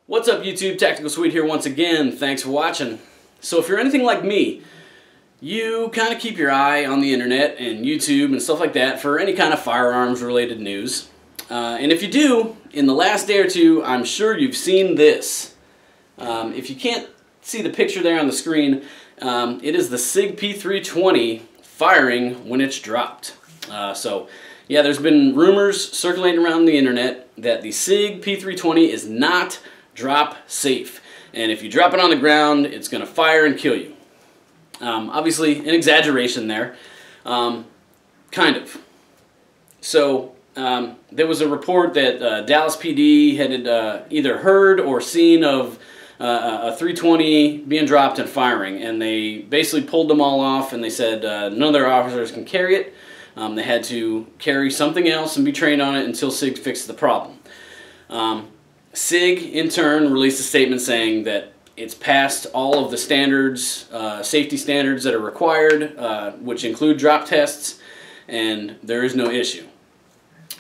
What's up YouTube, Tactical Swede here once again. Thanks for watching. So if you're anything like me, you kind of keep your eye on the internet and YouTube and stuff like that for any kind of firearms related news. And if you do, in the last day or two, I'm sure you've seen this. If you can't see the picture there on the screen, it is the Sig P320 firing when it's dropped. So yeah, there's been rumors circulating around the internet that the Sig P320 is not drop safe, and if you drop it on the ground, it's going to fire and kill you. Obviously, an exaggeration there, kind of. So there was a report that Dallas PD had either heard or seen of a 320 being dropped and firing, and they basically pulled them all off, and they said none of their officers can carry it. They had to carry something else and be trained on it until Sig fixed the problem. Sig, in turn, released a statement saying that it's passed all of the standards, safety standards that are required, which include drop tests, and there is no issue.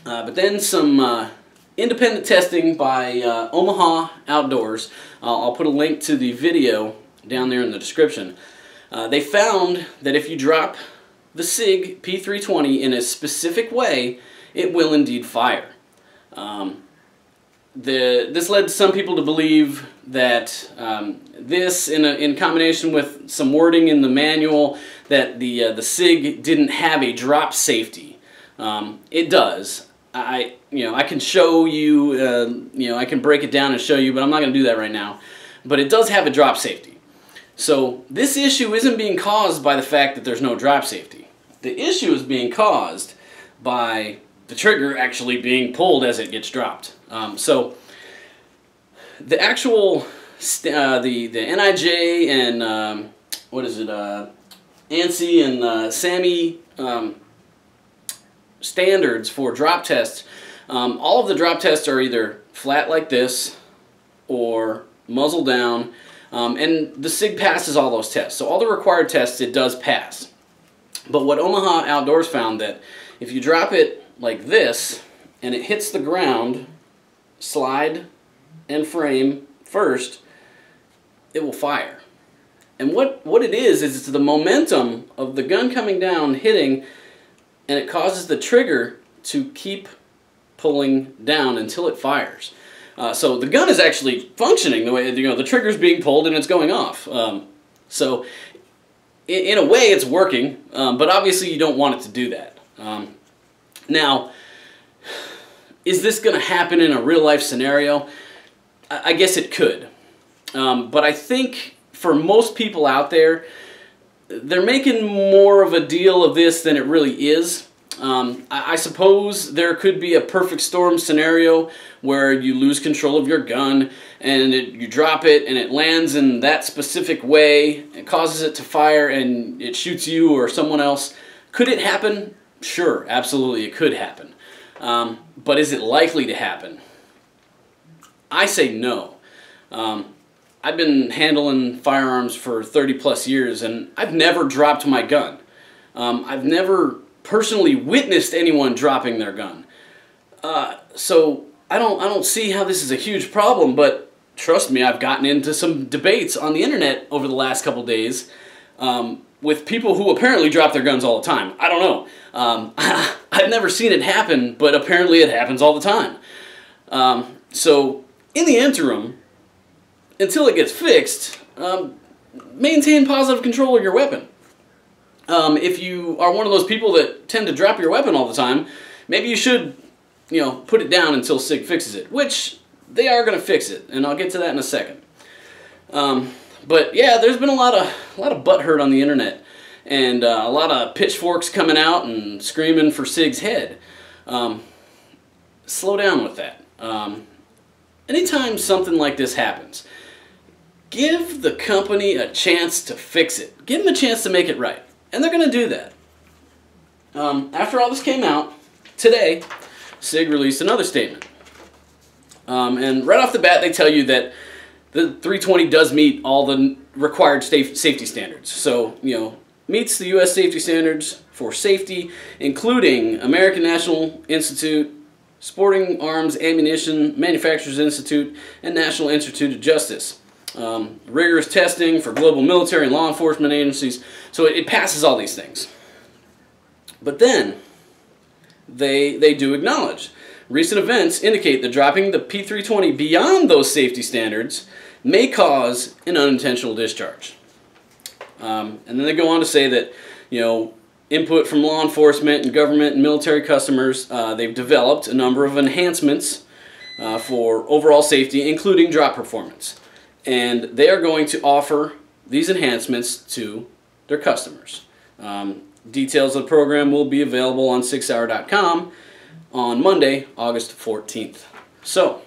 But then some independent testing by Omaha Outdoors, I'll put a link to the video down there in the description. They found that if you drop the Sig P320 in a specific way, it will indeed fire. This led some people to believe that this, in combination with some wording in the manual, that the Sig didn't have a drop safety. It does. I can show you, I can break it down and show you, but I'm not going to do that right now. But it does have a drop safety. So this issue isn't being caused by the fact that there's no drop safety. The issue is being caused by the trigger actually being pulled as it gets dropped. So the actual the NIJ and what is it, ANSI and SAMI standards for drop tests, all of the drop tests are either flat like this or muzzle down, and the Sig passes all those tests. So all the required tests it does pass. But what Omaha Outdoors found, that if you drop it like this and it hits the ground, slide and frame first, it will fire. And what it is it's the momentum of the gun coming down, hitting, and it causes the trigger to keep pulling down until it fires. So the gun is actually functioning the way, the trigger's being pulled and it's going off. So in a way it's working, but obviously you don't want it to do that. Now, is this going to happen in a real-life scenario? I guess it could. But I think for most people out there, they're making more of a deal of this than it really is. I suppose there could be a perfect storm scenario where you lose control of your gun and you drop it and it lands in that specific way, it causes it to fire and it shoots you or someone else. Could it happen? Sure, absolutely it could happen. But is it likely to happen? I say no. I've been handling firearms for 30 plus years and I've never dropped my gun. I've never personally witnessed anyone dropping their gun. So I don't see how this is a huge problem, but trust me, I've gotten into some debates on the internet over the last couple days with people who apparently drop their guns all the time. I don't know. I've never seen it happen, but apparently it happens all the time. So in the interim, until it gets fixed, maintain positive control of your weapon. If you are one of those people that tend to drop your weapon all the time, maybe you should, put it down until Sig fixes it, which they are going to fix it, and I'll get to that in a second. But yeah, there's been a lot of butthurt on the internet, and a lot of pitchforks coming out and screaming for Sig's head. Slow down with that. Anytime something like this happens, give the company a chance to fix it. Give them a chance to make it right. And they're going to do that. After all this came out, today, Sig released another statement. And right off the bat, they tell you that the 320 does meet all the required safety standards. So, meets the U.S. safety standards for safety, including American National Institute, Sporting Arms Ammunition Manufacturers Institute, and National Institute of Justice. Rigorous testing for global military and law enforcement agencies. So it passes all these things. But then, they do acknowledge recent events indicate that dropping the P320 beyond those safety standards may cause an unintentional discharge. And then they go on to say that, you know, input from law enforcement and government and military customers, they've developed a number of enhancements for overall safety, including drop performance. And they are going to offer these enhancements to their customers. Details of the program will be available on sigsauer.com on Monday, August 14th. So,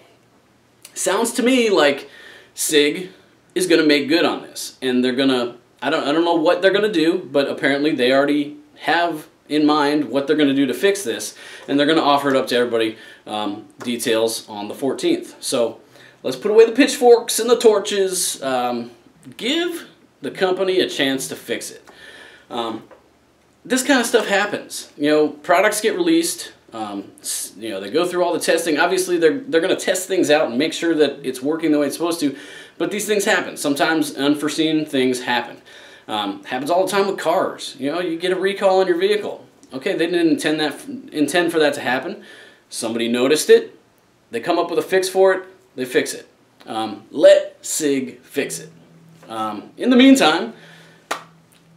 sounds to me like Sig is going to make good on this. And they're going to, I don't know what they're going to do, but apparently they already have in mind what they're going to do to fix this. And they're going to offer it up to everybody, details on the 14th. So, let's put away the pitchforks and the torches. Give the company a chance to fix it. This kind of stuff happens. You know, products get released. You know, they go through all the testing. Obviously, they're going to test things out and make sure that it's working the way it's supposed to. But these things happen. Sometimes unforeseen things happen. Happens all the time with cars. You know, you get a recall on your vehicle. Okay, they didn't intend for that to happen. Somebody noticed it. They come up with a fix for it. They fix it. Let Sig fix it. In the meantime,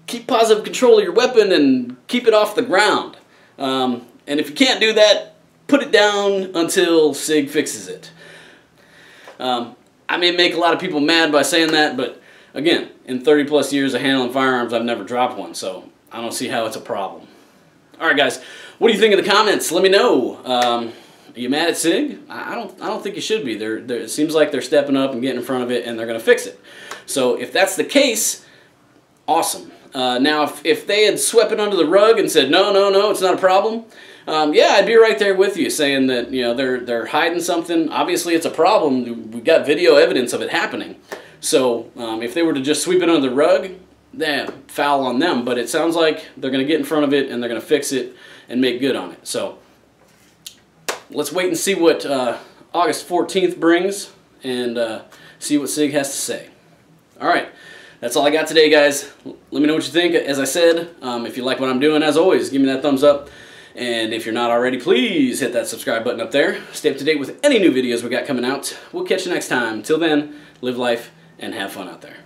keep positive control of your weapon and keep it off the ground. And if you can't do that, put it down until Sig fixes it. I may make a lot of people mad by saying that, but again, in 30 plus years of handling firearms, I've never dropped one, so I don't see how it's a problem. Alright guys, what do you think in the comments? Let me know. Are you mad at Sig? I don't think you should be. It seems like they're stepping up and getting in front of it and they're going to fix it. So if that's the case, awesome. Now if they had swept it under the rug and said, no, it's not a problem, yeah, I'd be right there with you saying that, you know, they're hiding something. Obviously it's a problem. We've got video evidence of it happening. So if they were to just sweep it under the rug, then foul on them. But it sounds like they're going to get in front of it and they're going to fix it and make good on it. So let's wait and see what August 14th brings and see what Sig has to say. Alright, that's all I got today, guys. Let me know what you think. As I said, if you like what I'm doing, as always, give me that thumbs up. And if you're not already, please hit that subscribe button up there. Stay up to date with any new videos we got coming out. We'll catch you next time. Till then, live life and have fun out there.